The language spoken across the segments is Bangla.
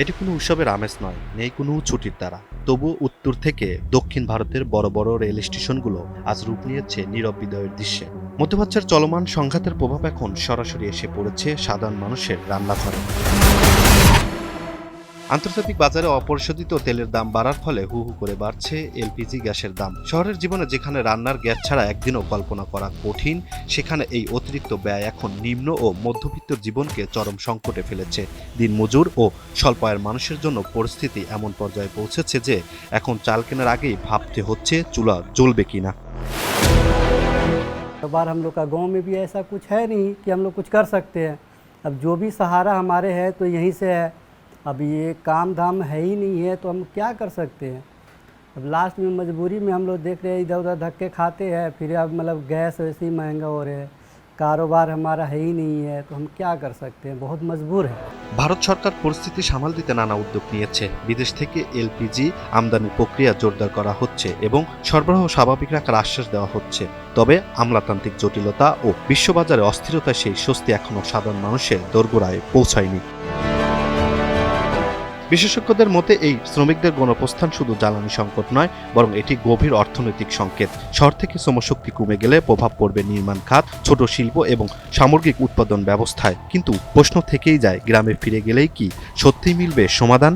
এটি কোনো উৎসবের আমেজ নয়, নেই কোনো ছুটির দ্বারা। তবুও উত্তর থেকে দক্ষিণ ভারতের বড় বড় রেল স্টেশনগুলো আজ রূপ নিয়েছে নীরব বিদায়ের দৃশ্যে। মধ্যপ্রাচ্যের চলমান সংঘাতের প্রভাব এখন সরাসরি এসে পড়েছে সাধারণ মানুষের রান্নাঘরে। আন্তর্জাতিক বাজারে অপরিশোধিত তেলের দাম বাড়ার ফলে হু হু করে বাড়ছে এলপিজি গ্যাসের দাম। শহরের জীবনে যেখানে রান্নার গ্যাস ছাড়া একদিনও কল্পনা করা কঠিন, সেখানে এই অতিরিক্ত ব্যয় এখন নিম্ন ও মধ্যবিত্ত জীবনকে চরম সংকটে ফেলেছে। দিনমজুর ও স্বল্প আয়ের মানুষের জন্য পরিস্থিতি এমন পর্যায়ে পৌঁছেছে যে এখন চাল কেনার আগেই ভাবতে হচ্ছে চুলা জ্বলবে কিনা। बार हम लोग का गांव में भी ऐसा कुछ है नहीं कि हम लोग कुछ कर सकते हैं। अब जो भी सहारा हमारे है तो यहीं से है। अब ये काम धाम है ही नहीं है तो हम क्या कर सकते हैं। अब लास्ट में मजबूरी में हम लोग देख रहे हैं इधर उधर धक्के खाते हैं, फिर अब मतलब गैस वैसे ही महंगा हो रहा है, कारोबार हमारा है ही नहीं है तो हम क्या कर सकते हैं, बहुत मजबूर है। ভারত সরকার পরিস্থিতি সামাল দিতে নানা উদ্যোগ নিয়েছে। বিদেশ থেকে এলপিজি আমদানি প্রক্রিয়া জোরদার করা হচ্ছে এবং সরবরাহ স্বাভাবিক রাখার আশ্বাস দেওয়া হচ্ছে। তবে আমলাতান্ত্রিক জটিলতা ও বিশ্ববাজারে অস্থিরতায় সেই স্বস্তি এখনো সাধারণ মানুষের দোরগোড়ায় পৌঁছায়নি। বিশেষজ্ঞদের মতে এই শ্রমিকদের গণপ্রস্থান শুধু জ্বালানি সংকট নয়, বরং এটি গভীর অর্থনৈতিক সংকেত। শহর থেকে শ্রমশক্তি কমে গেলে প্রভাব পড়বে নির্মাণ খাত, ছোট শিল্প এবং সামগ্রিক উৎপাদন ব্যবস্থায়। কিন্তু প্রশ্ন থেকেই যায়, গ্রামে ফিরে গেলেই কি সত্যিই মিলবে সমাধান?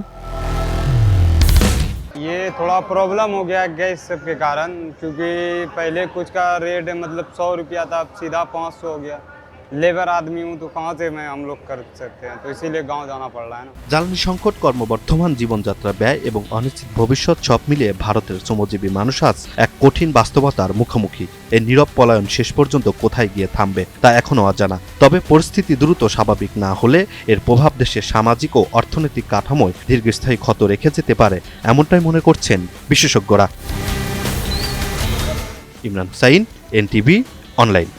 ये थोड़ा प्रॉब्लम हो गया गैस के कारण, क्योंकि पहले कुछ का रेट मतलब 100 रुपया था, अब सीधा 500 हो गया। लेबर आदमी हूँ तो कहाँ से हम लोग कर सकते हैं, तो इसीलिए गांव जाना पड़ रहा है ना। জ্বালানি সংকট, ক্রমবর্ধমান জীবনযাত্রা ব্যয় এবং অনিশ্চিত ভবিষ্যৎ সব মিলিয়ে ভারতের শ্রমজীবী মানুষ আজ এক কঠিন বাস্তবতার মুখোমুখি। এই নীরব পলায়ন শেষ পর্যন্ত কোথায় গিয়ে থামবে তা এখনো অজানা। তবে পরিস্থিতি দ্রুত স্বাভাবিক না হলে এর প্রভাব দেশের সামাজিক ও অর্থনৈতিক কাঠামোয় দীর্ঘস্থায়ী ক্ষত রেখে যেতে পারে, এমনটাই মনে করছেন বিশেষজ্ঞরা। Imran Hussain, NTV online.